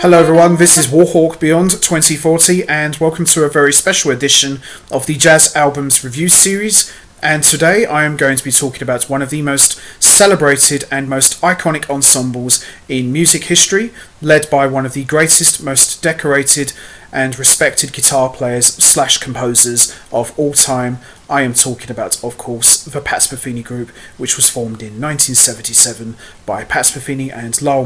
Hello everyone, this is Warhawk Beyond 2040 and welcome to a very special edition of the Jazz Albums Review Series. And today I am going to be talking about one of the most celebrated and most iconic ensembles in music history, led by one of the greatest, most decorated and respected guitar players / composers of all time. I am talking about, of course, the Pat Metheny Group, which was formed in 1977 by Pat Metheny and Lyle,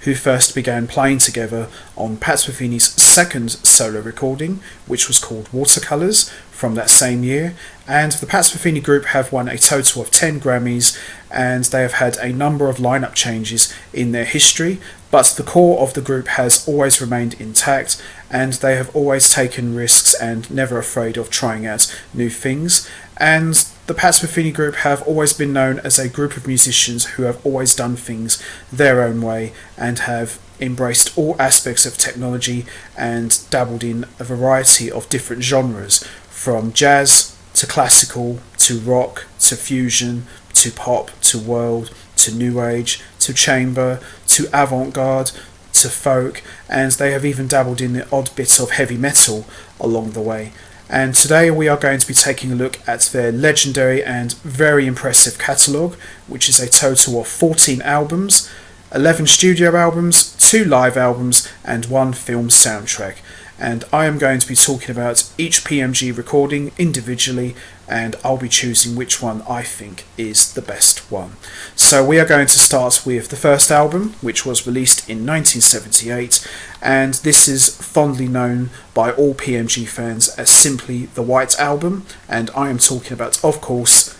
who first began playing together on Pat Metheny's second solo recording, which was called Watercolors, from that same year. And the Pat Metheny Group have won a total of 10 Grammys, and they have had a number of lineup changes in their history, but the core of the group has always remained intact, and they have always taken risks and never afraid of trying out new things. And the Pat Metheny Group have always been known as a group of musicians who have always done things their own way and have embraced all aspects of technology and dabbled in a variety of different genres, from jazz to classical to rock to fusion to pop to world to new age to chamber to avant-garde to folk, and they have even dabbled in the odd bit of heavy metal along the way. And today we are going to be taking a look at their legendary and very impressive catalogue, which is a total of 14 albums, 11 studio albums, 2 live albums and 1 film soundtrack. And I am going to be talking about each PMG recording individually, and I'll be choosing which one I think is the best one. So we are going to start with the first album, which was released in 1978, and this is fondly known by all PMG fans as simply the White Album, and I am talking about, of course,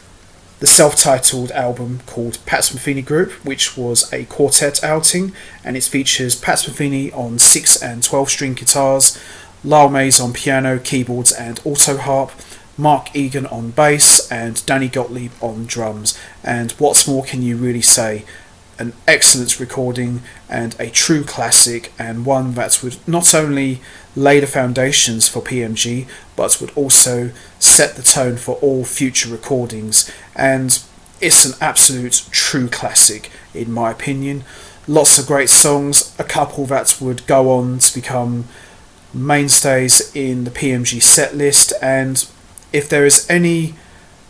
the self-titled album called Pat Metheny Group, which was a quartet outing, and it features Pat Metheny on 6 and 12 string guitars, Lyle on piano, keyboards and alto harp, Mark Egan on bass and Danny Gottlieb on drums. And what's more can you really say? An excellent recording and a true classic, and one that would not only lay the foundations for PMG but would also set the tone for all future recordings. And it's an absolute true classic in my opinion. Lots of great songs, a couple that would go on to become mainstays in the PMG set list, and if there is any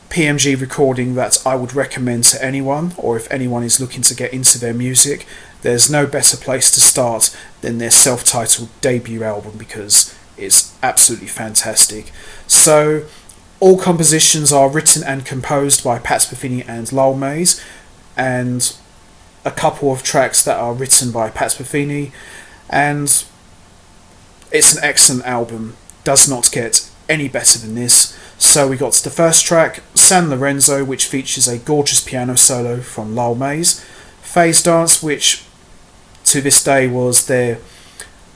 PMG recording that I would recommend to anyone, or if anyone is looking to get into their music, there's no better place to start than their self-titled debut album, because it's absolutely fantastic. So all compositions are written and composed by Pat Metheny and Lyle, and a couple of tracks that are written by Pat Metheny, and it's an excellent album. Does not get any better than this. So we got the first track, San Lorenzo, which features a gorgeous piano solo from Lyle, Phase Dance, which to this day was their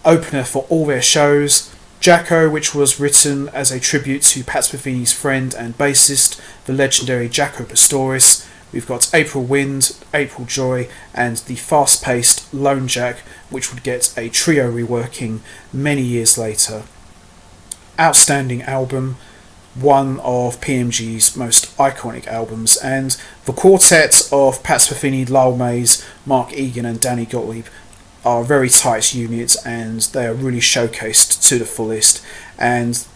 opener for all their shows, Jacko, which was written as a tribute to Pat Metheny's friend and bassist, the legendary Jaco Pastorius. We've got April Wind, April Joy, and the fast-paced Lone Jack, which would get a trio reworking many years later. Outstanding album, one of PMG's most iconic albums, and the quartet of Pat Metheny, Lyle, Mark Egan and Danny Gottlieb are a very tight unit, and they are really showcased to the fullest. And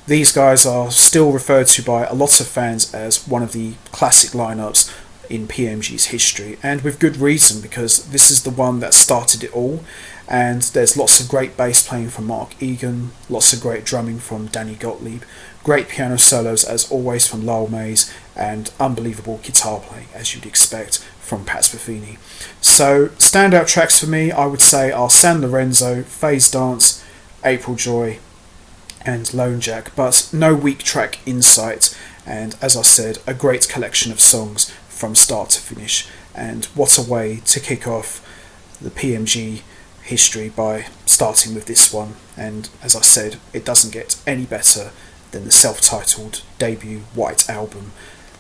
these guys are still referred to by a lot of fans as one of the classic lineups in PMG's history, and with good reason, because this is the one that started it all. And there's lots of great bass playing from Mark Egan, lots of great drumming from Danny Gottlieb, great piano solos as always from Lyle, and unbelievable guitar playing as you'd expect from Pat Metheny. So standout tracks for me, I would say, are San Lorenzo, Phase Dance, April Joy and Lone Jack, but no weak track in sight, and as I said, a great collection of songs from start to finish. And what a way to kick off the PMG history by starting with this one, and as I said, it doesn't get any better than the self-titled debut White Album.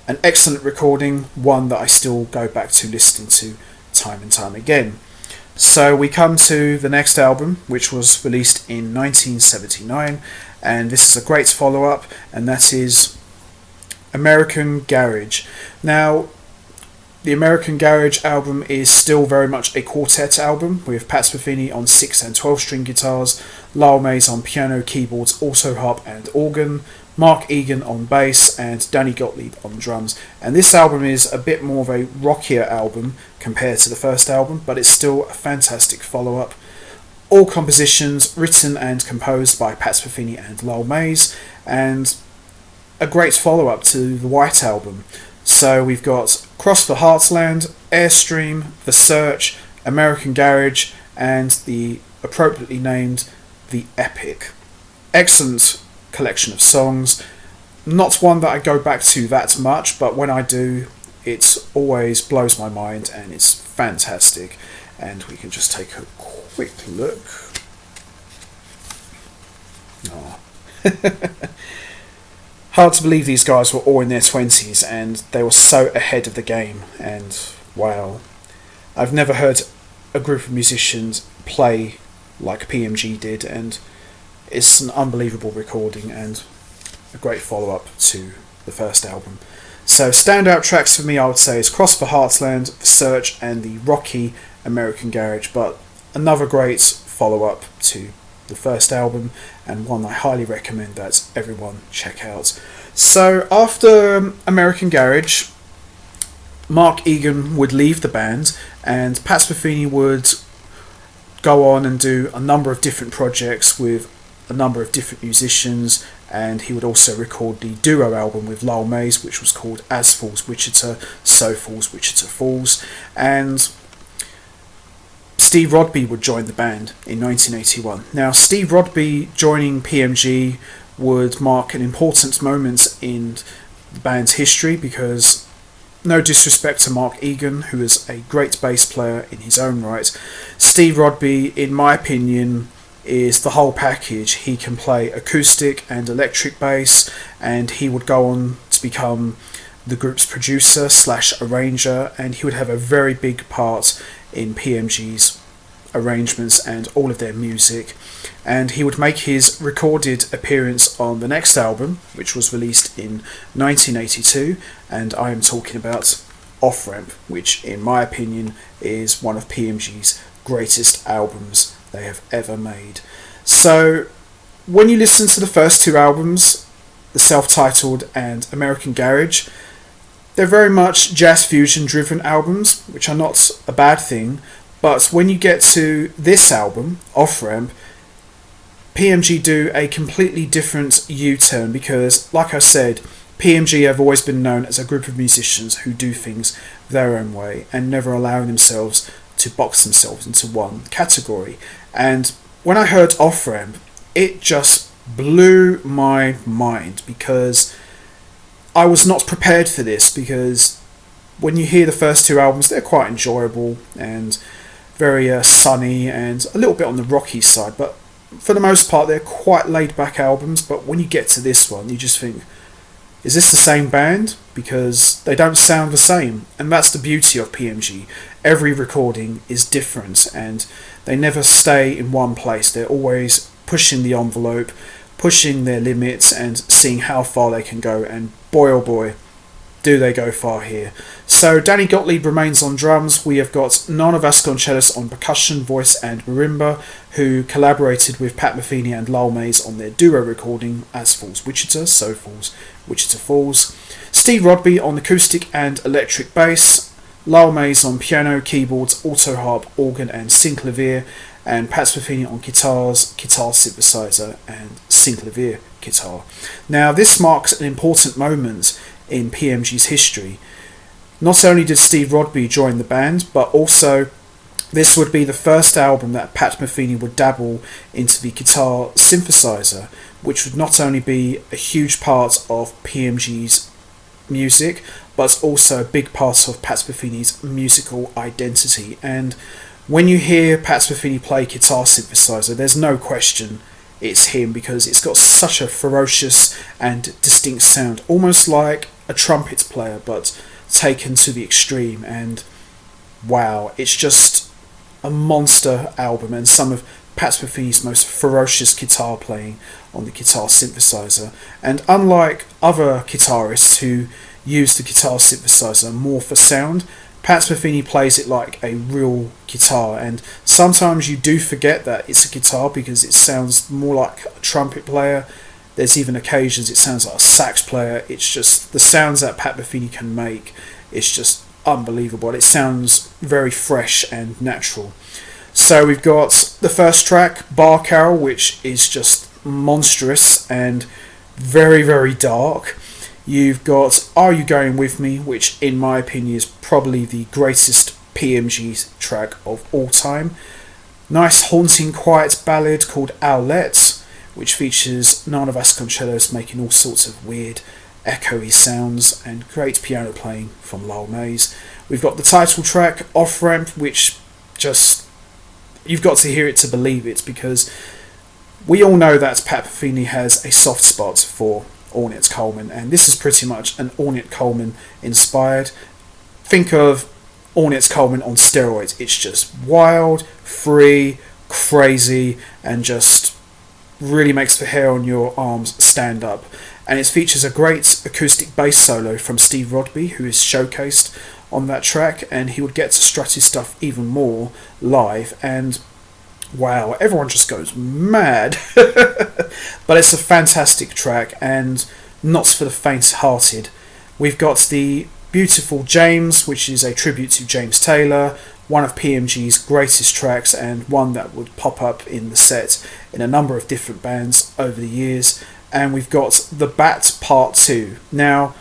An excellent recording, one that I still go back to listening to time and time again. So we come to the next album, which was released in 1979, and this is a great follow-up, and that is American Garage. Now, The American Garage album is still very much a quartet album, with Pat Metheny on 6 and 12 string guitars, Lyle on piano, keyboards, auto harp and organ, Mark Egan on bass, and Danny Gottlieb on drums. And this album is a bit more of a rockier album compared to the first album, but it's still a fantastic follow-up. All compositions written and composed by Pat Metheny and Lyle, and a great follow-up to the White Album. So we've got Cross the Heartland, Airstream, The Search, American Garage, and the appropriately named The Epic. Excellent collection of songs. Not one that I go back to that much, but when I do, it always blows my mind and it's fantastic. And we can just take a quick look. Oh. Hard to believe these guys were all in their 20s and they were so ahead of the game, and wow, I've never heard a group of musicians play like PMG did, and it's an unbelievable recording and a great follow-up to the first album. So standout tracks for me, I would say, is Cross the Heartland, The Search and the rocky American Garage, but another great follow-up to the first album, and one I highly recommend that everyone check out. So after American Garage, Mark Egan would leave the band and Pat Metheny would go on and do a number of different projects with a number of different musicians, and he would also record the duo album with Lyle, which was called As Falls Wichita, So Falls Wichita Falls, and Steve Rodby would join the band in 1981. Now, Steve Rodby joining PMG would mark an important moment in the band's history, because, no disrespect to Mark Egan, who is a great bass player in his own right, Steve Rodby, in my opinion, is the whole package. He can play acoustic and electric bass, and he would go on to become the group's producer / arranger, and he would have a very big part in PMG's arrangements and all of their music. And he would make his recorded appearance on the next album, which was released in 1982, and I am talking about Off Ramp, which in my opinion is one of PMG's greatest albums they have ever made. So when you listen to the first two albums, the Selftitled and American Garage, they're very much jazz fusion driven albums, which are not a bad thing. But when you get to this album, Off Ramp, PMG do a completely different U-turn, because, like I said, PMG have always been known as a group of musicians who do things their own way and never allowing themselves to box themselves into one category. And when I heard Off Ramp, it just blew my mind, because I was not prepared for this, because when you hear the first two albums, they're quite enjoyable and very sunny and a little bit on the rocky side, but for the most part they're quite laid back albums. But when you get to this one, you just think, is this the same band? Because they don't sound the same, and that's the beauty of PMG. Every recording is different and they never stay in one place. They're always pushing the envelope, pushing their limits and seeing how far they can go, and boy oh boy, do they go far here. So Danny Gottlieb remains on drums. We have got Nana Vasconcelos on percussion, voice and marimba, who collaborated with Pat Metheny and Lyle on their duo recording As Falls Wichita, So Falls Wichita Falls. Steve Rodby on acoustic and electric bass, Lyle on piano, keyboards, auto harp, organ and synclavier, and Pat Metheny on guitars, guitar synthesizer and synclavier guitar. Now this marks an important moment in PMG's history. Not only did Steve Rodby join the band, but also this would be the first album that Pat Metheny would dabble into the guitar synthesizer, which would not only be a huge part of PMG's music, but also a big part of Pat Metheny's musical identity. And when you hear Pat Metheny play guitar synthesizer, there's no question it's him, because it's got such a ferocious and distinct sound, almost like a trumpet player but taken to the extreme. And wow, it's just a monster album, and some of Pat Metheny's most ferocious guitar playing on the guitar synthesizer. And unlike other guitarists who use the guitar synthesizer more for sound, Pat Metheny plays it like a real guitar, and sometimes you do forget that it's a guitar because it sounds more like a trumpet player. There's even occasions it sounds like a sax player. It's just the sounds that Pat Metheny can make. It's just unbelievable. It sounds very fresh and natural. So we've got the first track, Bar Carol, which is just monstrous and very, very dark. You've got Are You Going With Me, which in my opinion is probably the greatest PMG track of all time. Nice haunting quiet ballad called Owlette, which features Nana Vasconcelos making all sorts of weird echoey sounds and great piano playing from Lyle. We've got the title track, Off Ramp, which just, you've got to hear it to believe it, because we all know that Pat Metheny has a soft spot for Ornette Coleman, and this is pretty much an Ornette Coleman inspired. Think of Ornette Coleman on steroids. It's just wild, free, crazy, and just really makes the hair on your arms stand up. And it features a great acoustic bass solo from Steve Rodby, who is showcased on that track, and he would get to strut his stuff even more live, and wow, everyone just goes mad. But it's a fantastic track and not for the faint-hearted. We've got the beautiful James, which is a tribute to James Taylor, one of PMG's greatest tracks and one that would pop up in the set in a number of different bands over the years. And we've got The Bat Part 2. Now,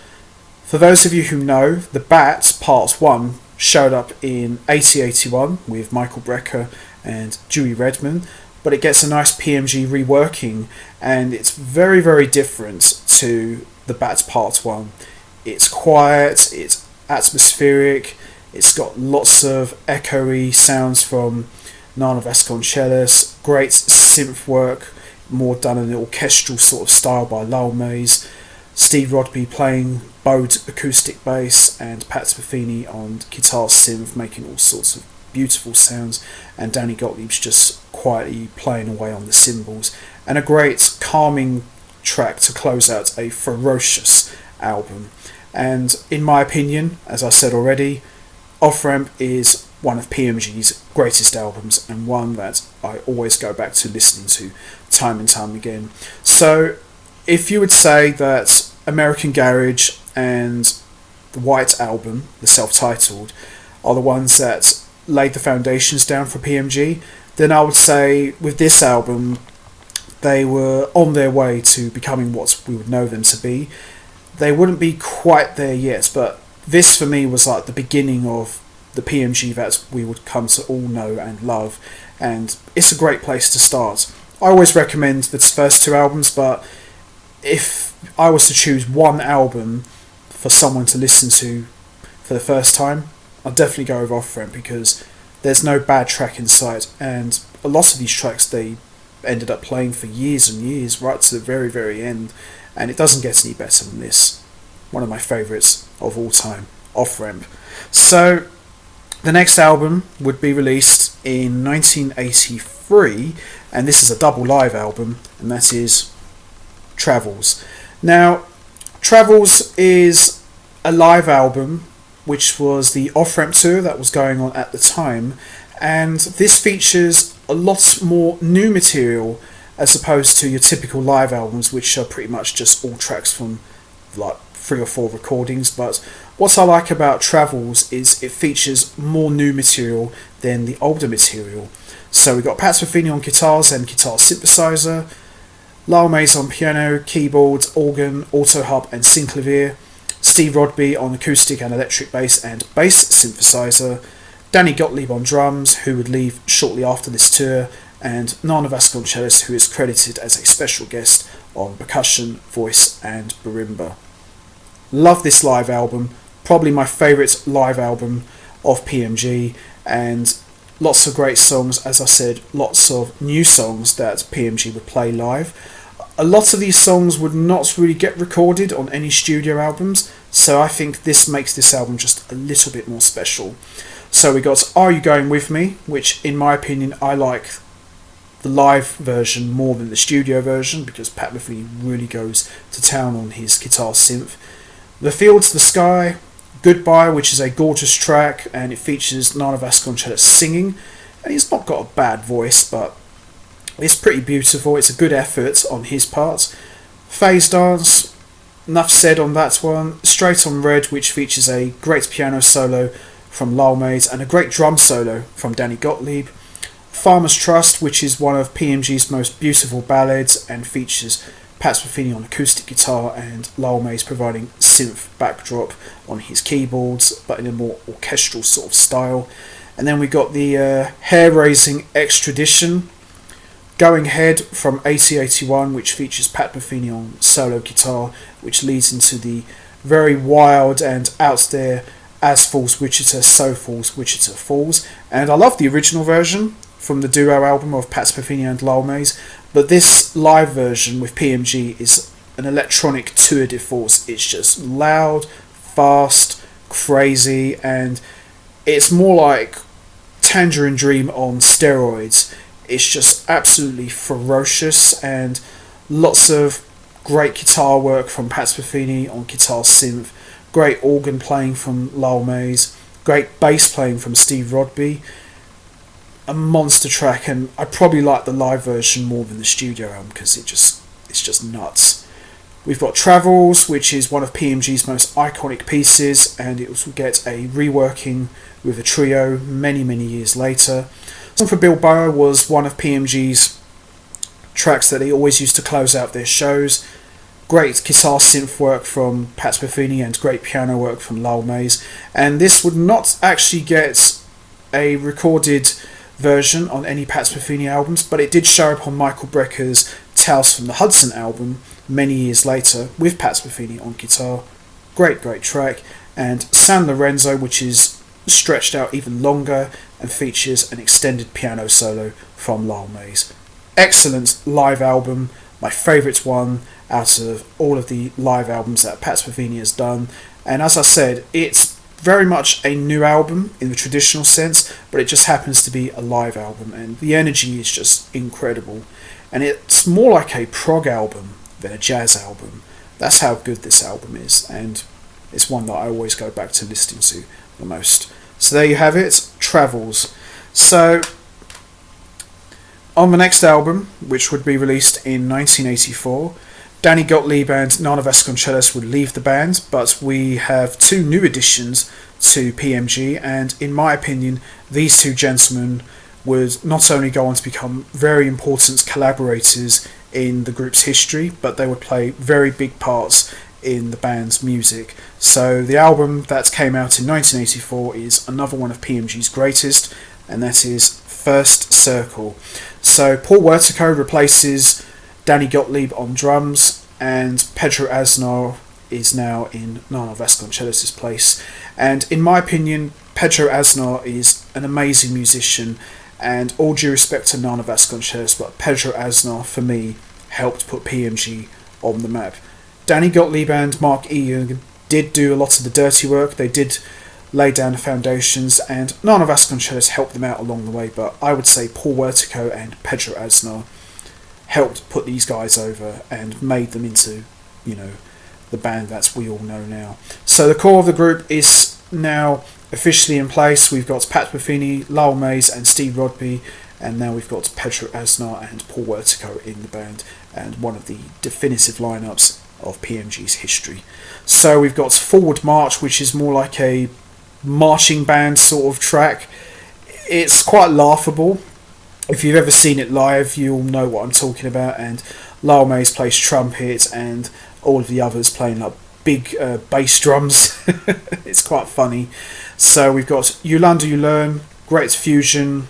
for those of you who know, The Bat Part 1 showed up in 8081 with Michael Brecker and Dewey Redman, but it gets a nice PMG reworking, and it's very, very different to The Bat Part 1. It's quiet, it's atmospheric, it's got lots of echoey sounds from Nana Vasconcelos, great synth work, more done in an orchestral sort of style by Lyle Mays, Steve Rodby playing bowed acoustic bass, and Pat Metheny on guitar synth making all sorts of beautiful sounds, and Danny Gottlieb's just quietly playing away on the cymbals, and a great calming track to close out a ferocious album. And in my opinion, as I said already, Off Ramp is one of PMG's greatest albums, and one that I always go back to listening to time and time again. So if you would say that American Garage and the White Album, the Selftitled, are the ones that laid the foundations down for PMG, then I would say with this album they were on their way to becoming what we would know them to be. They wouldn't be quite there yet, but this for me was like the beginning of the PMG that we would come to all know and love, and it's a great place to start. I always recommend the first two albums, but if I was to choose one album for someone to listen to for the first time, I'd definitely go with Off Ramp, because there's no bad track in sight, and a lot of these tracks they ended up playing for years and years, right to the very, very end, and it doesn't get any better than this. One of my favourites of all time, Off Ramp. So the next album would be released in 1983, and this is a double live album, and that is Travels. Now, Travels is a live album which was the Off Ramp tour that was going on at the time, and this features a lot more new material as opposed to your typical live albums, which are pretty much just all tracks from like 3 or 4 recordings. But what I like about Travels is it features more new material than the older material. So we got Pat Metheny on guitars and guitar synthesizer, Lyle Mays on piano, keyboard, organ, auto harp and synclavier, Steve Rodby on acoustic and electric bass and bass synthesizer, Danny Gottlieb on drums, who would leave shortly after this tour, and Nana Vasconcelos, who is credited as a special guest on percussion, voice and marimba. Love this live album, probably my favourite live album of PMG, and lots of great songs, as I said, lots of new songs that PMG would play live. A lot of these songs would not really get recorded on any studio albums, so I think this makes this album just a little bit more special. So we got Are You Going With Me, which in my opinion I like the live version more than the studio version, because Pat Metheny really goes to town on his guitar synth. The Fields, the Sky, Goodbye, which is a gorgeous track, and it features Nana Vasconcelos singing, and he's not got a bad voice, but it's pretty beautiful. It's a good effort on his part. Phase Dance, enough said on that one. Straight on Red, which features a great piano solo from Lyle Mays and a great drum solo from Danny Gottlieb. Farmer's Trust, which is one of PMG's most beautiful ballads and features Pat Metheny on acoustic guitar and Lyle Mays providing synth backdrop on his keyboards, but in a more orchestral sort of style. And then we got the hair-raising Extradition, Going Head from 8081, which features Pat Metheny on solo guitar, which leads into the very wild and out there As Falls Wichita, So Falls Wichita Falls. And I love the original version from the duo album of Pat Metheny and Lyle Mays, but this live version with PMG is an electronic tour de force. It's just loud, fast, crazy, and it's more like Tangerine Dream on steroids. It's just absolutely ferocious, and lots of great guitar work from Pat Metheny on guitar synth, great organ playing from Lyle Mays, great bass playing from Steve Rodby. A monster track, and I probably like the live version more than the studio album because it's just nuts. We've got Travels, which is one of PMG's most iconic pieces, and it will get a reworking with a trio many years later. Song for Bilbao was one of PMG's tracks that they always used to close out their shows. Great guitar synth work from Pat Metheny and great piano work from Lyle Mays, and this would not actually get a recorded version on any Pat Metheny albums, but it did show up on Michael Brecker's Tales from the Hudson album many years later with Pat Metheny on guitar. Great track. And San Lorenzo, which is stretched out even longer and features an extended piano solo from Lyle Mays. Excellent live album, my favourite one out of all of the live albums that Pat Metheny has done, and as I said, it's very much a new album in the traditional sense, but it just happens to be a live album, and the energy is just incredible. And it's more like a prog album than a jazz album. That's how good this album is, and it's one that I always go back to listening to the most. So there you have it, Travels. So on the next album, which would be released in 1984, Danny Gottlieb and Nana Vasconcelos would leave the band, but we have two new additions to PMG, and in my opinion, these two gentlemen would not only go on to become very important collaborators in the group's history, but they would play very big parts in the band's music. So the album that came out in 1984 is another one of PMG's greatest, and that is First Circle. So Paul Wertico replaces Danny Gottlieb on drums, and Pedro Aznar is now in Nana Vasconcelos' place. And in my opinion, Pedro Aznar is an amazing musician, and all due respect to Nana Vasconcelos, but Pedro Aznar, for me, helped put PMG on the map. Danny Gottlieb and Mark Ian did do a lot of the dirty work. They did lay down the foundations, and Nana Vasconcelos helped them out along the way, but I would say Paul Wertico and Pedro Aznar helped put these guys over and made them into, the band that we all know now. So the core of the group is now officially in place. We've got Pat Metheny, Lyle Mays and Steve Rodby, and now we've got Pedro Aznar and Paul Wertico in the band, and one of the definitive lineups of PMG's history. So we've got Forward March, which is more like a marching band sort of track. It's quite laughable. If you've ever seen it live, you'll know what I'm talking about, and Lyle Mays plays trumpet and all of the others playing like big bass drums. It's quite funny. So we've got Yolanda You Learn, Great Fusion,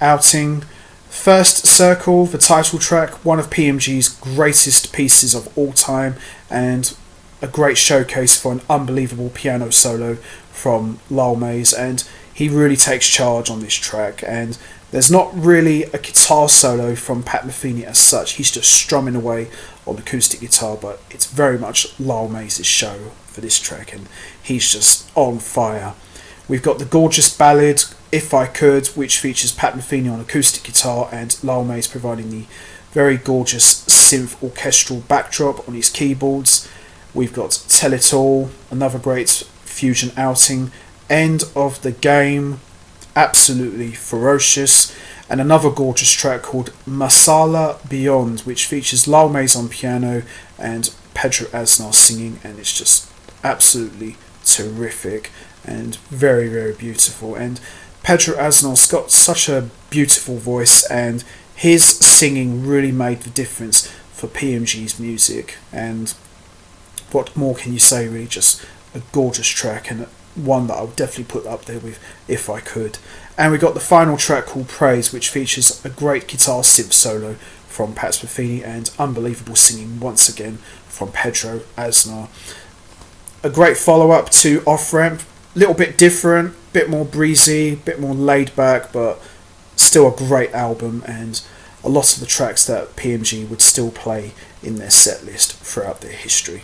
Outing, First Circle, the title track, one of PMG's greatest pieces of all time, and a great showcase for an unbelievable piano solo from Lyle Mays, and he really takes charge on this track, and there's not really a guitar solo from Pat Metheny as such. He's just strumming away on acoustic guitar, but it's very much Lyle Mays' show for this track, and he's just on fire. We've got the gorgeous ballad If I Could, which features Pat Metheny on acoustic guitar and Lyle Mays providing the very gorgeous synth orchestral backdrop on his keyboards. We've got Tell It All, another great fusion outing, End of the Game, absolutely ferocious, and another gorgeous track called Masala Beyond, which features Lyle Mays on piano and Pedro Aznar singing, and it's just absolutely terrific and very, very beautiful. And Pedro Aznar's got such a beautiful voice, and his singing really made the difference for PMG's music. And what more can you say, really? Just a gorgeous track, and one that I would definitely put up there with if I could. And we got the final track called Praise, which features a great guitar synth solo from Pat Metheny and unbelievable singing once again from Pedro Aznar. A great follow-up to Off Ramp, a little bit different, bit more breezy, bit more laid back, but still a great album, and a lot of the tracks that PMG would still play in their set list throughout their history.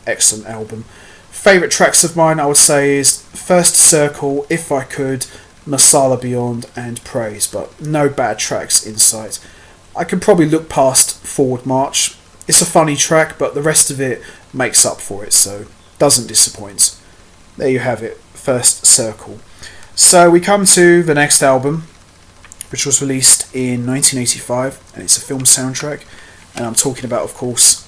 Excellent album. Favourite tracks of mine, I would say, is First Circle, If I Could, Masala Beyond and Praise, but no bad tracks in sight. I can probably look past Forward March. It's a funny track, but the rest of it makes up for it, so doesn't disappoint. There you have it, First Circle. So we come to the next album, which was released in 1985, and it's a film soundtrack, and I'm talking about, of course,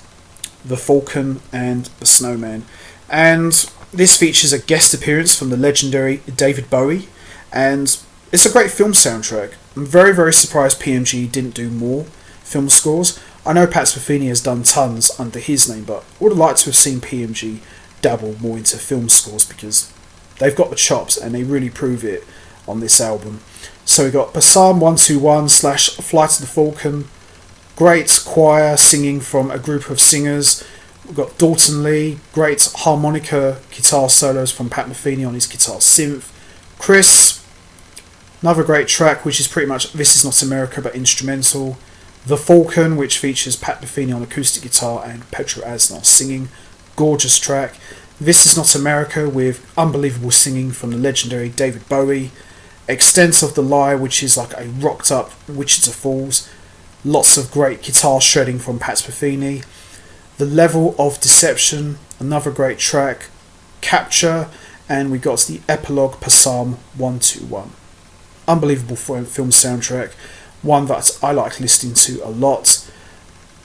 The Falcon and The Snowman. And this features a guest appearance from the legendary David Bowie, and it's a great film soundtrack. I'm very, very surprised PMG didn't do more film scores. I know Pat Metheny has done tons under his name, but I would have liked to have seen PMG dabble more into film scores, because they've got the chops and they really prove it on this album. So we got Psalm 121 / Flight of the Falcon, great choir singing from a group of singers. We've got Dalton Lee, great harmonica guitar solos from Pat Metheny on his guitar synth. Chris, another great track, which is pretty much This Is Not America but instrumental. The Falcon, which features Pat Metheny on acoustic guitar and Pedro Aznar singing. Gorgeous track. This Is Not America with unbelievable singing from the legendary David Bowie. Extent of the Lie, which is like a rocked up Wichita Falls. Lots of great guitar shredding from Pat Metheny. The Level of Deception, another great track. Capture, and we got the epilogue Psalm 121. Unbelievable film soundtrack, one that I like listening to a lot.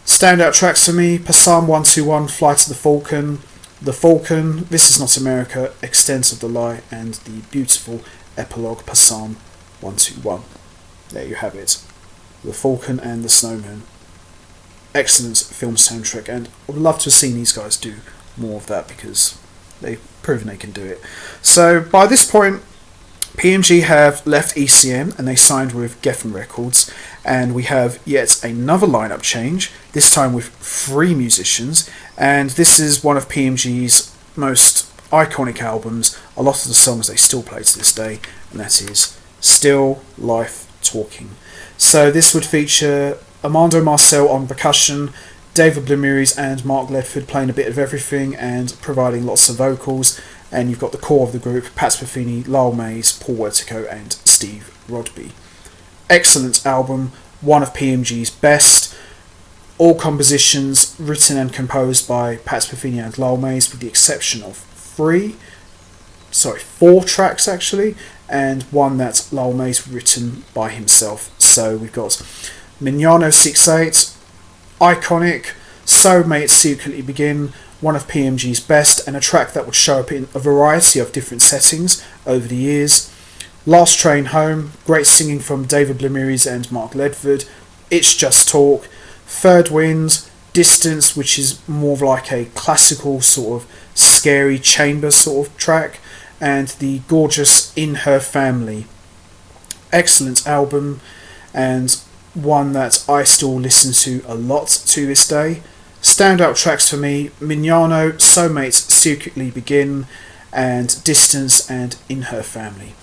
Standout tracks for me: Psalm 121, Flight of the Falcon, This Is Not America, Extent of the Lie, and the beautiful epilogue Psalm 121. There you have it. The Falcon and the Snowman. Excellent film soundtrack, and I would love to have seen these guys do more of that, because they've proven they can do it. So by this point, PMG have left ECM and they signed with Geffen Records, and we have yet another lineup change, this time with 3 musicians, and this is one of PMG's most iconic albums. A lot of the songs they still play to this day, and that is Still Life Talking. So this would feature Armando Marcel on percussion, David Blamiris and Mark Ledford playing a bit of everything and providing lots of vocals, and you've got the core of the group: Pat Metheny, Lyle Mays, Paul Wertico and Steve Rodby. Excellent album, one of PMG's best. All compositions written and composed by Pat Metheny and Lyle Mays, with the exception of 4 tracks actually, and one that Lyle Mays written by himself. So we've got Mignano 6/8, iconic, So May It Secretly Begin, one of PMG's best, and a track that would show up in a variety of different settings over the years. Last Train Home, great singing from David Blamiris and Mark Ledford. It's Just Talk. Third Wind, Distance, which is more of like a classical sort of scary chamber sort of track, and the gorgeous In Her Family. Excellent album, and one that I still listen to a lot to this day. Standout tracks for me: Mignano, So May It Secretly Begin, and Distance and In Her Family.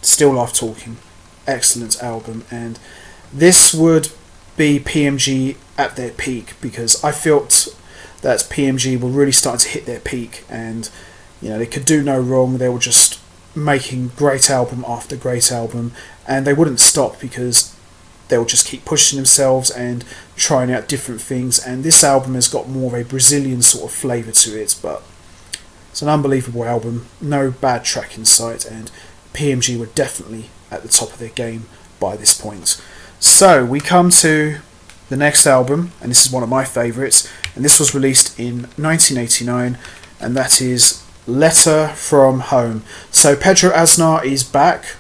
Still Life Talking. Excellent album, and this would be PMG at their peak, because I felt that PMG were really starting to hit their peak, and they could do no wrong. They were just making great album after great album, and they wouldn't stop, because they will just keep pushing themselves and trying out different things, and this album has got more of a Brazilian sort of flavour to it, but It's an unbelievable album, no bad track in sight, and PMG were definitely at the top of their game by this point. So we come to the next album, and this is one of my favourites, and this was released in 1989, and that is Letter from Home. So Pedro Aznar is back,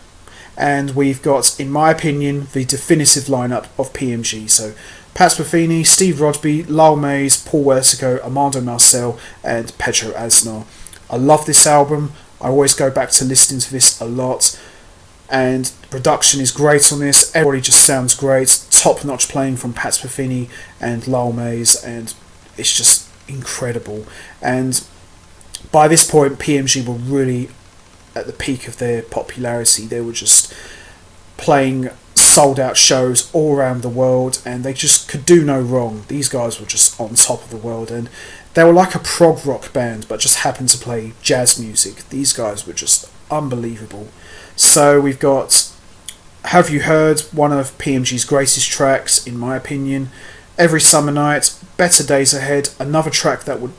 and we've got, in my opinion, the definitive lineup of PMG. So Pat Metheny, Steve Rodby, Lyle Mays, Paul Wertico, Armando Marcel, and Pedro Aznar. I love this album. I always go back to listening to this a lot, and the production is great on this. Everybody just sounds great. Top-notch playing from Pat Metheny and Lyle Mays, and it's just incredible. And by this point, PMG were really at the peak of their popularity. They were just playing sold-out shows all around the world, and they just could do no wrong. These guys were just on top of the world, and they were like a prog rock band, but just happened to play jazz music. These guys were just unbelievable. So we've got Have You Heard, one of PMG's greatest tracks, in my opinion. Every Summer Night, Better Days Ahead, another track that would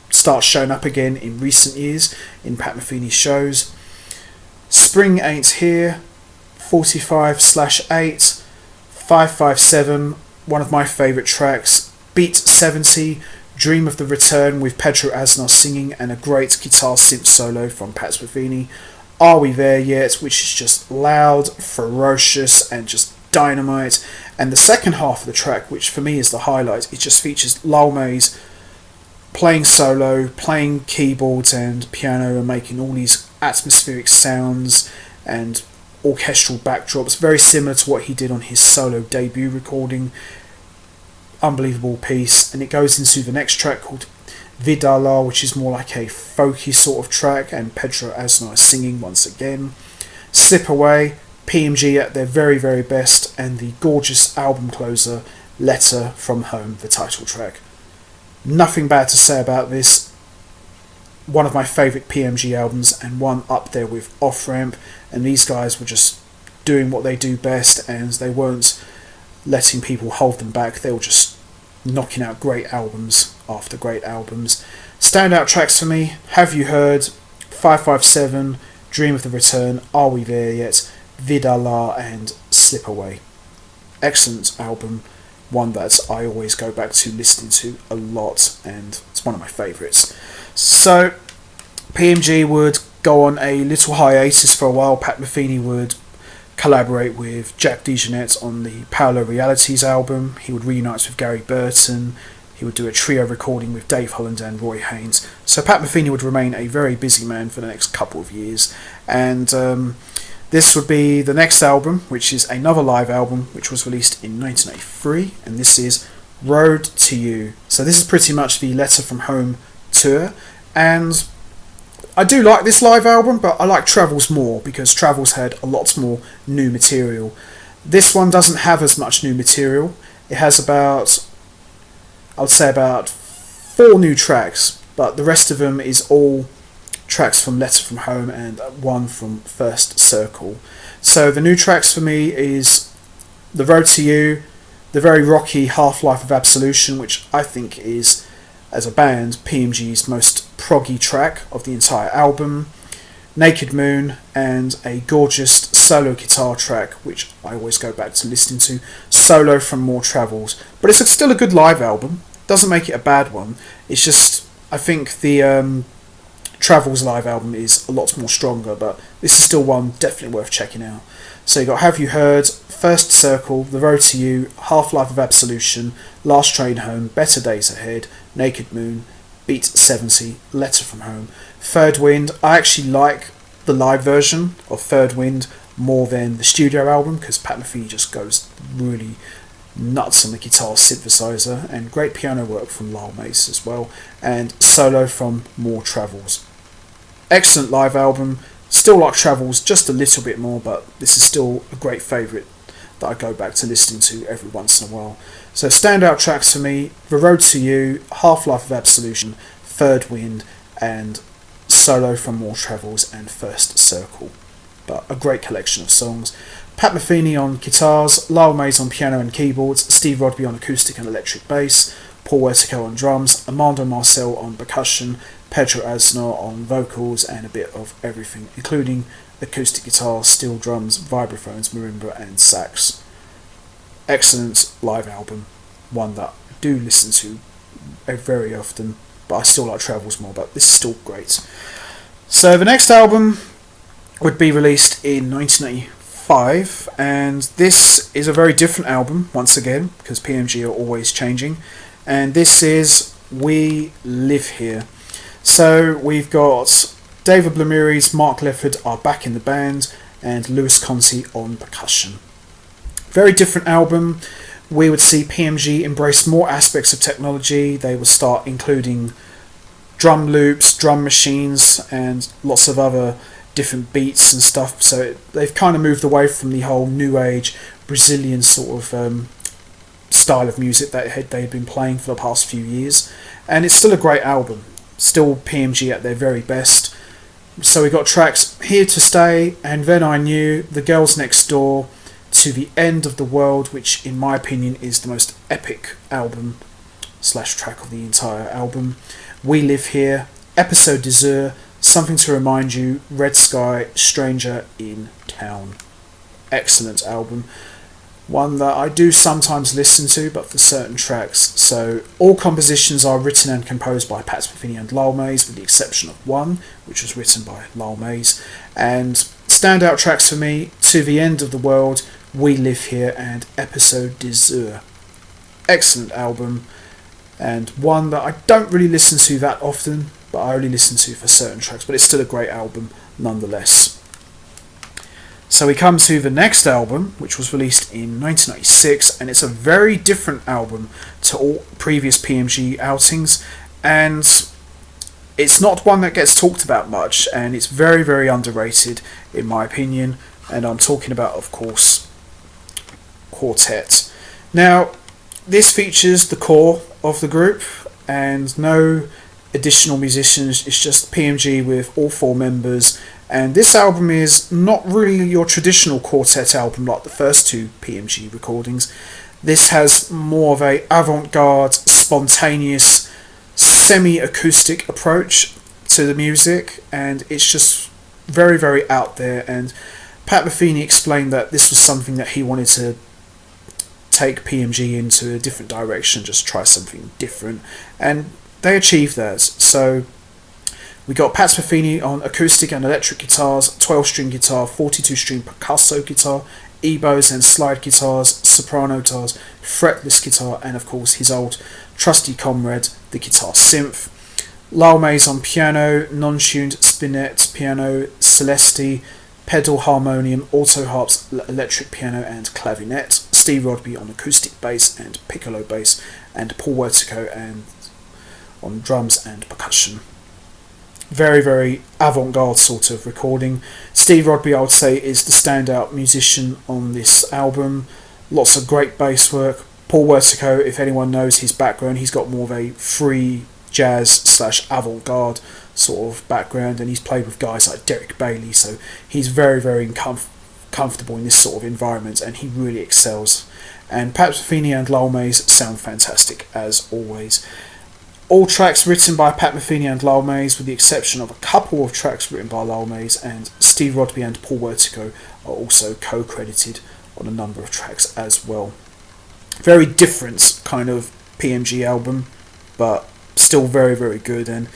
start showing up again in recent years in Pat Metheny's shows. Spring Ain't Here, 45/8, 557, one of my favourite tracks. Beat 70, Dream of the Return with Pedro Aznar singing and a great guitar synth solo from Pat Metheny. Are We There Yet, which is just loud, ferocious, and just dynamite. And the second half of the track, which for me is the highlight, it just features Lyle Mays playing solo, playing keyboards and piano, and making all these atmospheric sounds and orchestral backdrops, very similar to what he did on his solo debut recording. Unbelievable piece. And it goes into the next track called Vidala, which is more like a folky sort of track, and Pedro Aznar singing once again. Slip Away, PMG at their very, very best, and the gorgeous album closer, Letter from Home, the title track. Nothing bad to say about this. One of my favourite PMG albums, and one up there with Off Ramp, and these guys were just doing what they do best, and they weren't letting people hold them back. They were just knocking out great albums after great albums. Standout tracks for me: Have You Heard, 557, Dream of the Return, Are We There Yet, Vidala, and Slip Away. Excellent album, one that I always go back to listening to a lot, and it's one of my favourites. So PMG would go on a little hiatus for a while. Pat Metheny would collaborate with Jack DeJohnette on the Paolo Realities album. He would reunite with Gary Burton. He would do a trio recording with Dave Holland and Roy Haynes. So Pat Metheny would remain a very busy man for the next couple of years. And this would be the next album, which is another live album, which was released in 1983. And this is Road to You. So this is pretty much the Letter from Home tour. And I do like this live album, but I like Travels more, because Travels had a lot more new material. This one doesn't have as much new material. It has about, I would say about 4 new tracks, but the rest of them is all tracks from Letter from Home and one from First Circle. So the new tracks for me is The Road to You, the very rocky Half-Life of Absolution, which I think is, as a band, PMG's most proggy track of the entire album, Naked Moon, and a gorgeous solo guitar track, which I always go back to listening to, solo from More Travels. But it's still a good live album, doesn't make it a bad one. It's just, I think the Travels live album is a lot more stronger, but this is still one definitely worth checking out. So you got Have You Heard, First Circle, The Road to You, Half-Life of Absolution, Last Train Home, Better Days Ahead, Naked Moon, Beat 70, Letter from Home. Third Wind, I actually like the live version of Third Wind more than the studio album, because Pat Metheny just goes really nuts on the guitar synthesizer, and great piano work from Lyle Mays as well, and solo from More Travels. Excellent live album. Still like Travels just a little bit more, but this is still a great favourite that I go back to listening to every once in a while. So standout tracks for me: The Road to You, Half-Life of Absolution, Third Wind, and solo from More Travels and First Circle. But a great collection of songs. Pat Metheny on guitars, Lyle Mays on piano and keyboards, Steve Rodby on acoustic and electric bass, Paul Wertico on drums, Armando Marcel on percussion, Pedro Aznar on vocals and a bit of everything, including acoustic guitar, steel drums, vibraphones, marimba and sax. Excellent live album, one that I do listen to very often, but I still like Travels more, but this is still great. So the next album would be released in 1985, and this is a very different album once again, because PMG are always changing, and this is We Live Here. So we've got David Blamires, Mark Lefford are back in the band, and Louis Conti on percussion. Very different album. We would see PMG embrace more aspects of technology. They would start including drum loops, drum machines, and lots of other different beats and stuff. So they've kind of moved away from the whole new age Brazilian sort of style of music that they'd been playing for the past few years. And it's still a great album. Still PMG at their very best. So we got tracks Here to Stay, and Then I Knew, The Girls Next Door, To the End of the World, which in my opinion is the most epic album / track of the entire album. We Live Here, Episode Dessert, Something to Remind You, Red Sky, Stranger in Town. Excellent album. One that I do sometimes listen to, but for certain tracks. So all compositions are written and composed by Pat Metheny and Lyle, with the exception of one, which was written by Lyle. And standout tracks for me, To the End of the World, We Live Here and Episode Dessert. Excellent album, and one that I don't really listen to that often, but I only listen to for certain tracks, but it's still a great album nonetheless. So we come to the next album, which was released in 1996, and it's a very different album to all previous PMG outings, and it's not one that gets talked about much, and it's very, very underrated in my opinion, and I'm talking about, of course, Quartet. Now, this features the core of the group, and no additional musicians, it's just PMG with all four members. And this album is not really your traditional Quartet album like the first two PMG recordings. This has more of a avant-garde, spontaneous, semi-acoustic approach to the music, and it's just very, very out there. And Pat Metheny explained that this was something that he wanted to take PMG into a different direction, just try something different, and they achieved that. So we got Pat Metheny on acoustic and electric guitars, 12-string guitar, 42-string percusso guitar, e-bows and slide guitars, soprano guitars, fretless guitar, and of course his old trusty comrade, the guitar synth. Lyle on piano, non-tuned spinet piano, celeste, pedal harmonium, alto harps, electric piano and clavinet. Steve Rodby on acoustic bass and piccolo bass, and Paul Wertico and on drums and percussion. Very, very avant-garde sort of recording. Steve Rodby, I would say, is the standout musician on this album. Lots of great bass work. Paul Wertico, if anyone knows his background, he's got more of a free jazz / avant-garde sort of background, and he's played with guys like Derek Bailey, so he's very, very comfortable in this sort of environment, and he really excels. And Pat Metheny and Lyle sound fantastic as always. All tracks written by Pat Metheny and Lyle, with the exception of a couple of tracks written by Lyle, and Steve Rodby and Paul Wertico are also co-credited on a number of tracks as well. Very different kind of PMG album, but still very, very good, and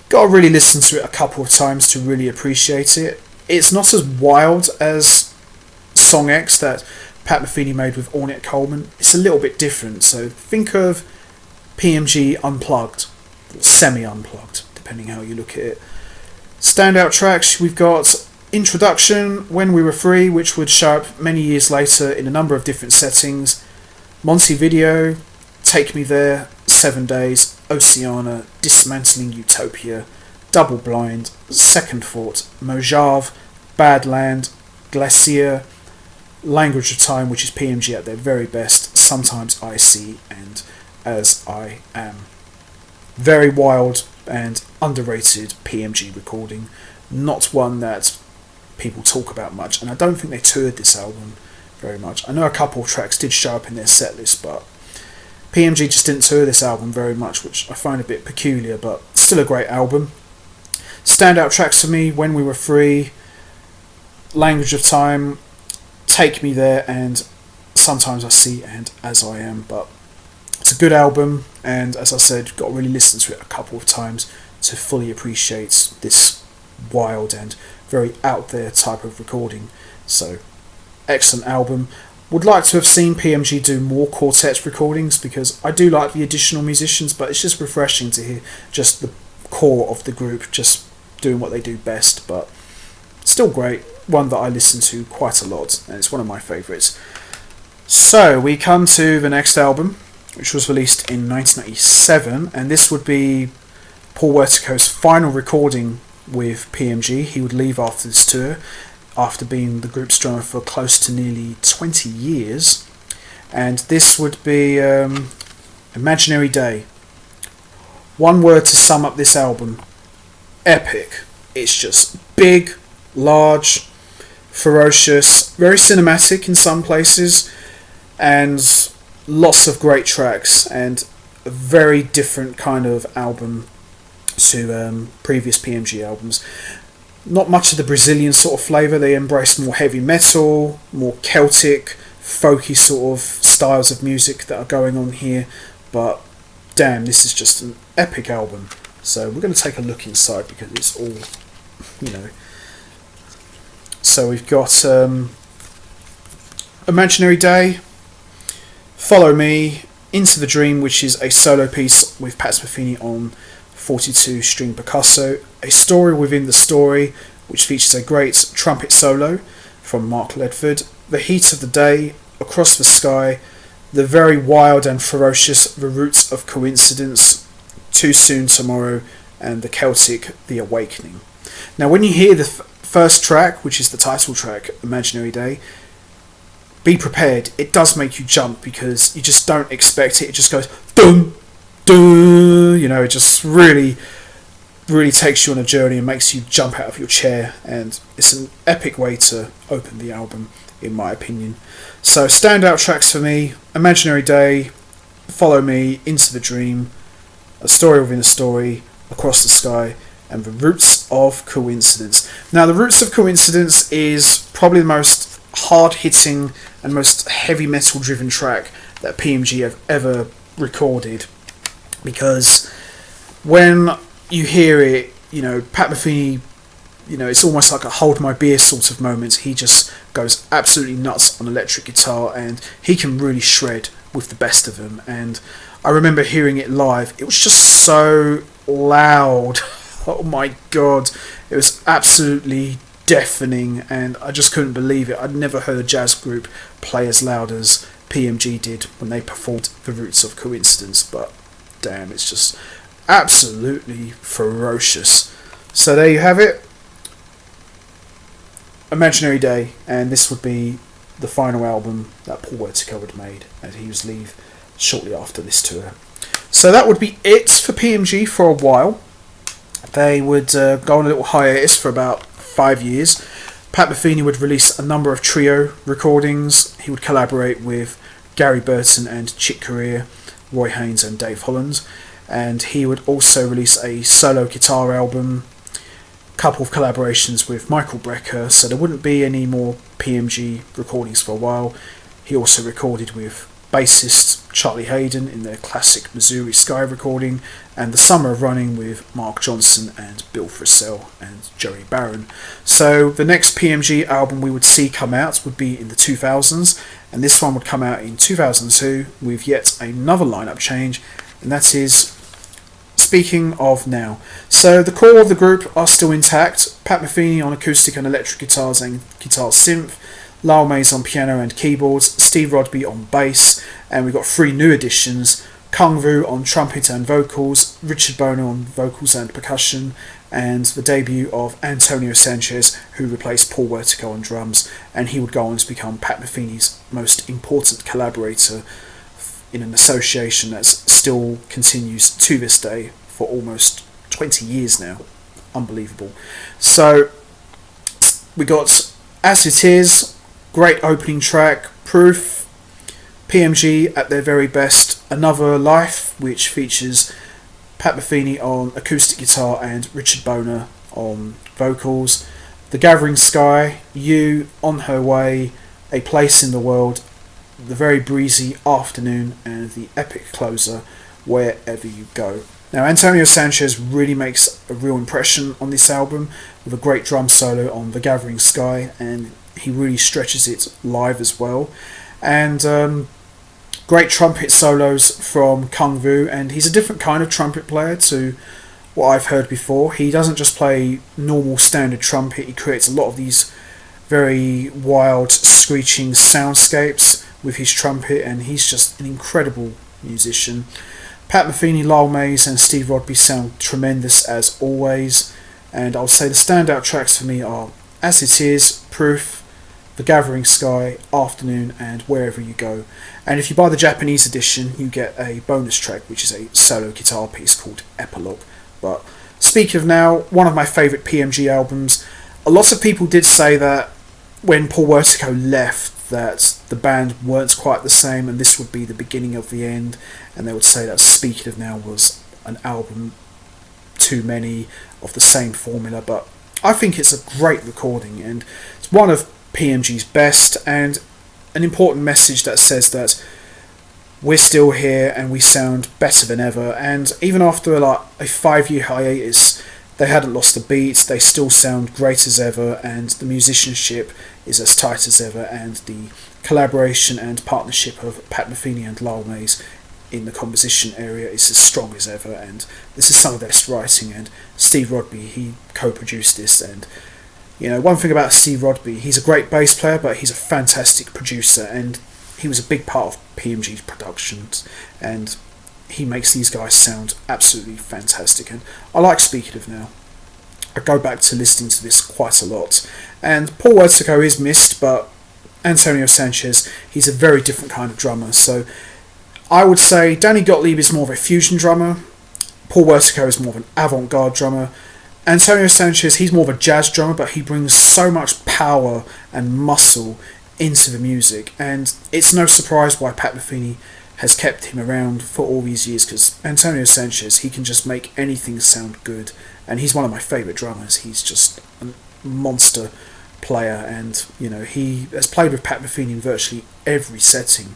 got to really listen to it a couple of times to really appreciate it. It's not as wild as Song X that Pat Metheny made with Ornette Coleman. It's a little bit different, so think of PMG unplugged, or semi-unplugged, depending how you look at it. Standout tracks, we've got Introduction, When We Were Free, which would show up many years later in a number of different settings. Montevideo, Take Me There, 7 Days, Oceana, Dismantling Utopia, Double Blind, Second Thought, Mojave, Badland, Glacier, Language of Time, which is PMG at their very best, Sometimes I See, and As I Am. Very wild and underrated PMG recording, not one that people talk about much, and I don't think they toured this album very much. I know a couple of tracks did show up in their set list, but PMG just didn't tour this album very much, which I find a bit peculiar, but still a great album. Standout tracks for me: When We Were Free, Language of Time, Take Me There, and Sometimes I See and As I Am. But it's a good album, and as I said, got to really listen to it a couple of times to fully appreciate this wild and very out there type of recording. So, excellent album. Would like to have seen PMG do more quartet recordings, because I do like the additional musicians, but it's just refreshing to hear just the core of the group just doing what they do best. But still great, one that I listen to quite a lot, and it's one of my favourites. So we come to the next album, which was released in 1987, and this would be Paul Wertico's final recording with PMG. He would leave after this tour, after being the group's drummer for close to nearly 20 years, and this would be Imaginary Day. One word to sum up this album: epic. It's just big, large, ferocious, very cinematic in some places, and lots of great tracks, and a very different kind of album to previous PMG albums. Not much of the Brazilian sort of flavour. They embrace more heavy metal, more Celtic, folky sort of styles of music that are going on here. But damn, this is just an epic album. So we're going to take a look inside, because it's all, you know. So we've got Imaginary Day, Follow Me, Into the Dream, which is a solo piece with Pat Metheny on 42 string percusso, A Story Within the Story, which features a great trumpet solo from Mark Ledford, The Heat of the Day, Across the Sky, the very wild and ferocious The Roots of Coincidence, Too Soon Tomorrow, and the Celtic The Awakening. Now when you hear the first track, which is the title track, Imaginary Day, be prepared, it does make you jump, because you just don't expect it. It just goes dum dum, you know, it just really takes you on a journey and makes you jump out of your chair, and it's an epic way to open the album, in my opinion. So standout tracks for me: Imaginary Day, Follow Me, Into the Dream, A Story Within a Story, Across the Sky, and The Roots of Coincidence. Now The Roots of Coincidence is probably the most hard-hitting and most heavy metal driven track that PMG have ever recorded, because when you hear it, you know, Pat Metheny, you know, it's almost like a hold my beer sort of moment. He just goes absolutely nuts on electric guitar, and he can really shred with the best of them. And I remember hearing it live, it was just so loud. Oh my god, it was absolutely deafening, and I just couldn't believe it. I'd never heard a jazz group play as loud as PMG did when they performed The Roots of Coincidence. But damn, it's just absolutely ferocious. So there you have it, Imaginary Day, and this would be the final album that Paul Wertico had made, and he was leave shortly after this tour. So that would be it for PMG for a while. They would go on a little hiatus for about 5 years. Pat Metheny would release a number of trio recordings. He would collaborate with Gary Burton and Chick Corea, Roy Haynes and Dave Holland, and he would also release a solo guitar album, a couple of collaborations with Michael Brecker, so there wouldn't be any more PMG recordings for a while. He also recorded with bassist Charlie Hayden in their classic Missouri Sky recording, and The Summer of Running with Mark Johnson and Bill Frisell and Joey Barron. So the next PMG album we would see come out would be in the 2000s, and this one would come out in 2002 with yet another lineup change, and that is Speaking of Now. So the core of the group are still intact: Pat Metheny on acoustic and electric guitars and guitar synth, Lyle Mays on piano and keyboards, Steve Rodby on bass, and we've got 3 new additions: Kung Vu on trumpet and vocals, Richard Boner on vocals and percussion, and the debut of Antonio Sanchez, who replaced Paul Wertico on drums, and he would go on to become Pat Metheny's most important collaborator in an association that still continues to this day for almost 20 years now. Unbelievable. So we got As It Is, great opening track, Proof, PMG at their very best, Another Life, which features Pat Metheny on acoustic guitar and Richard Boner on vocals. The Gathering Sky, You, On Her Way, A Place in the World, The Very Breezy Afternoon, and the epic closer, Wherever You Go. Now, Antonio Sanchez really makes a real impression on this album with a great drum solo on The Gathering Sky, and he really stretches it live as well. And great trumpet solos from Kung Vu, and he's a different kind of trumpet player to what I've heard before. He doesn't just play normal standard trumpet, he creates a lot of these very wild screeching soundscapes with his trumpet, and he's just an incredible musician. Pat Metheny, Lyle Mays and Steve Rodby sound tremendous as always, and I'll say the standout tracks for me are As It Is, Proof, The Gathering Sky, Afternoon and Wherever You Go. And if you buy the Japanese edition, you get a bonus track which is a solo guitar piece called Epilogue. But speaking of now, one of my favourite PMG albums. A lot of people did say that when Paul Wertico left that the band weren't quite the same and this would be the beginning of the end, and they would say that Speaking of Now was an album too many of the same formula, but I think it's a great recording and it's one of PMG's best, and an important message that says that we're still here and we sound better than ever. And even after like a 5-year hiatus, they hadn't lost the beat, they still sound great as ever, and the musicianship is as tight as ever, and the collaboration and partnership of Pat Metheny and Lyle Mays in the composition area is as strong as ever, and this is some of their best writing. And Steve Rodby, he co-produced this, and you know, one thing about Steve Rodby, he's a great bass player, but he's a fantastic producer, and he was a big part of PMG's productions, and he makes these guys sound absolutely fantastic. And I like Speaking of Now. I go back to listening to this quite a lot. And Paul Wertico is missed, but Antonio Sanchez, he's a very different kind of drummer. So I would say Danny Gottlieb is more of a fusion drummer. Paul Wertico is more of an avant-garde drummer. Antonio Sanchez, he's more of a jazz drummer, but he brings so much power and muscle into the music. And it's no surprise why Pat Metheny has kept him around for all these years, because Antonio Sanchez, he can just make anything sound good, and he's one of my favourite drummers. He's just a monster player, and you know, he has played with Pat Metheny in virtually every setting.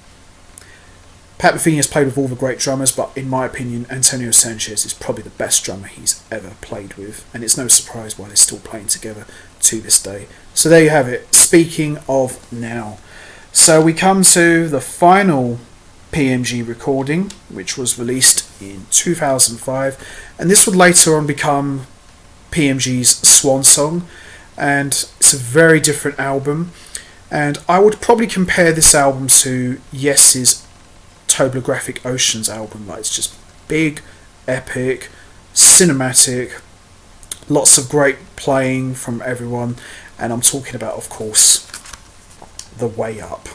Pat Metheny has played with all the great drummers, but in my opinion, Antonio Sanchez is probably the best drummer he's ever played with, and it's no surprise why they're still playing together to this day. So there you have it, Speaking of Now. So we come to the final PMG recording, which was released in 2005, and this would later on become PMG's Swan Song, and it's a very different album, and I would probably compare this album to Yes's Topographic Oceans album. Like, it's just big, epic, cinematic, lots of great playing from everyone, and I'm talking about, of course, The Way Up.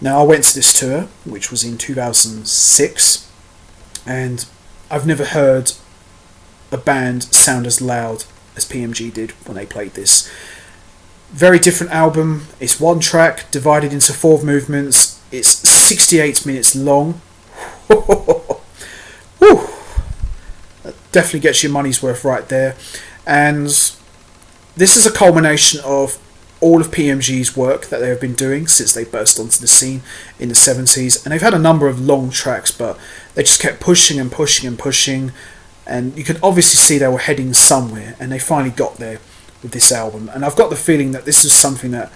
Now, I went to this tour, which was in 2006, and I've never heard a band sound as loud as PMG did when they played this. Very different album. It's one track divided into 4 movements. It's 68 minutes long. Woo! That definitely gets your money's worth right there. And this is a culmination of all of PMG's work that they have been doing since they burst onto the scene in the 70s, and they've had a number of long tracks, but they just kept pushing and pushing and pushing, and you could obviously see they were heading somewhere, and they finally got there with this album. And I've got the feeling that this was something that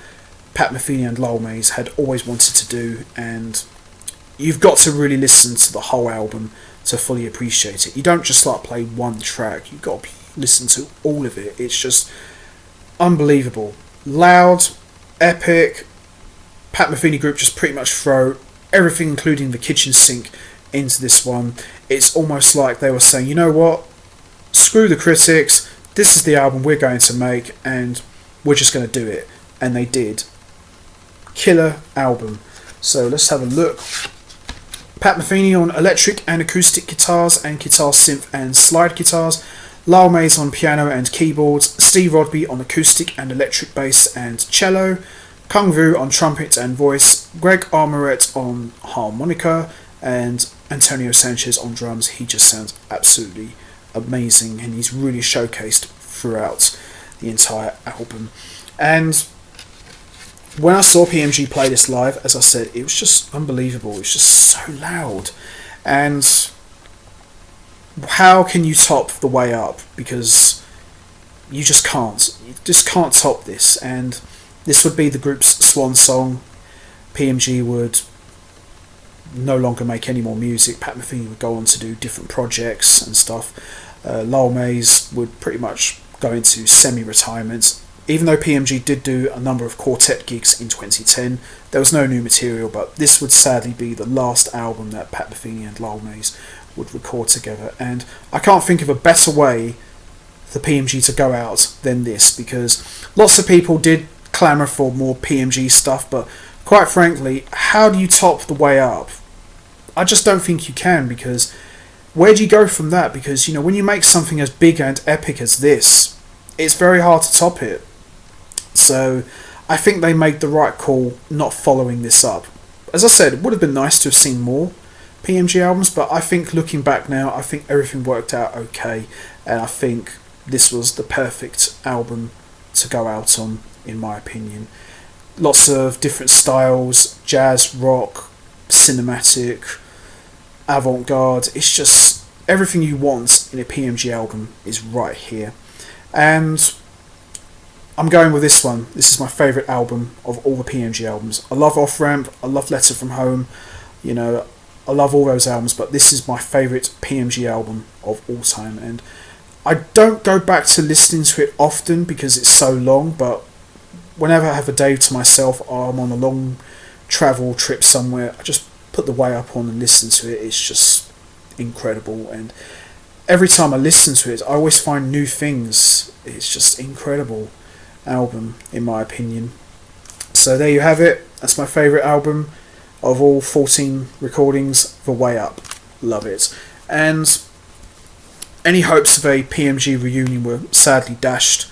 Pat Metheny and Lyle Mays had always wanted to do, and you've got to really listen to the whole album to fully appreciate it. You don't just like play one track, you've got to listen to all of it. It's just unbelievable. Loud, epic. Pat Metheny Group just pretty much throw everything, including the kitchen sink, into this one. It's almost like they were saying, you know what, screw the critics, this is the album we're going to make, and we're just going to do it. And they did. Killer album. So let's have a look. Pat Metheny on electric and acoustic guitars and guitar synth and slide guitars. Lyle Mays on piano and keyboards, Steve Rodby on acoustic and electric bass and cello, Kung Vu on trumpet and voice, Greg Armoret on harmonica, and Antonio Sanchez on drums. He just sounds absolutely amazing, and he's really showcased throughout the entire album. And when I saw PMG play this live, as I said, it was just unbelievable. It was just so loud. And how can you top The Way Up? Because you just can't. You just can't top this. And this would be the group's swan song. PMG would no longer make any more music. Pat Metheny would go on to do different projects and stuff. Lyle would pretty much go into semi-retirement. Even though PMG did do a number of Quartet gigs in 2010, there was no new material, but this would sadly be the last album that Pat Metheny and Lyle would record together. And I can't think of a better way for PMG to go out than this, because lots of people did clamour for more PMG stuff, but quite frankly, how do you top The Way Up? I just don't think you can, because where do you go from that? Because, you know, when you make something as big and epic as this, it's very hard to top it. So I think they made the right call not following this up. As I said, it would have been nice to have seen more PMG albums, but I think looking back now, I think everything worked out okay, and I think this was the perfect album to go out on, in my opinion. Lots of different styles, jazz, rock, cinematic, avant-garde. It's just everything you want in a PMG album is right here. And I'm going with this one. This is my favourite album of all the PMG albums. I love Off Ramp, I love Letter From Home, you know, I love all those albums, but this is my favourite PMG album of all time. And I don't go back to listening to it often because it's so long, but whenever I have a day to myself, or I'm on a long travel trip somewhere, I just put The Way Up on and listen to it. It's just incredible, and every time I listen to it, I always find new things. It's just incredible album, in my opinion. So there you have it. That's my favourite album of all 14 recordings, The Way Up. Love it. And any hopes of a PMG reunion were sadly dashed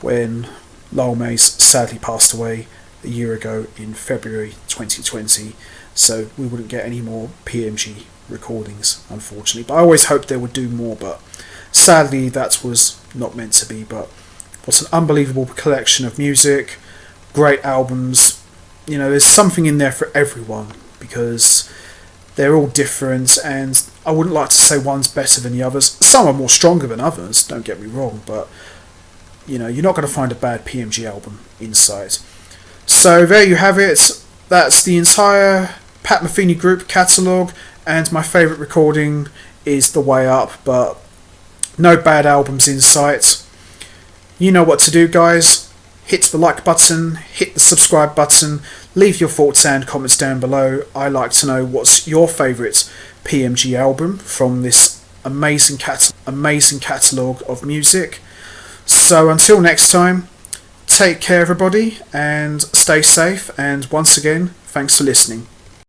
when Lyle sadly passed away a year ago in February 2020. So we wouldn't get any more PMG recordings, unfortunately. But I always hoped they would do more, but sadly that was not meant to be. But what an unbelievable collection of music, great albums. You know, there's something in there for everyone, because they're all different, and I wouldn't like to say one's better than the others. Some are more stronger than others, don't get me wrong, but you know, you're not going to find a bad PMG album inside. So there you have it. That's the entire Pat Metheny Group catalogue, and my favourite recording is The Way Up, but no bad albums in sight. You know what to do, guys. Hit the like button, hit the subscribe button, leave your thoughts and comments down below. I like to know what's your favourite PMG album from this amazing catalogue of music. So until next time, take care everybody, and stay safe, and once again, thanks for listening.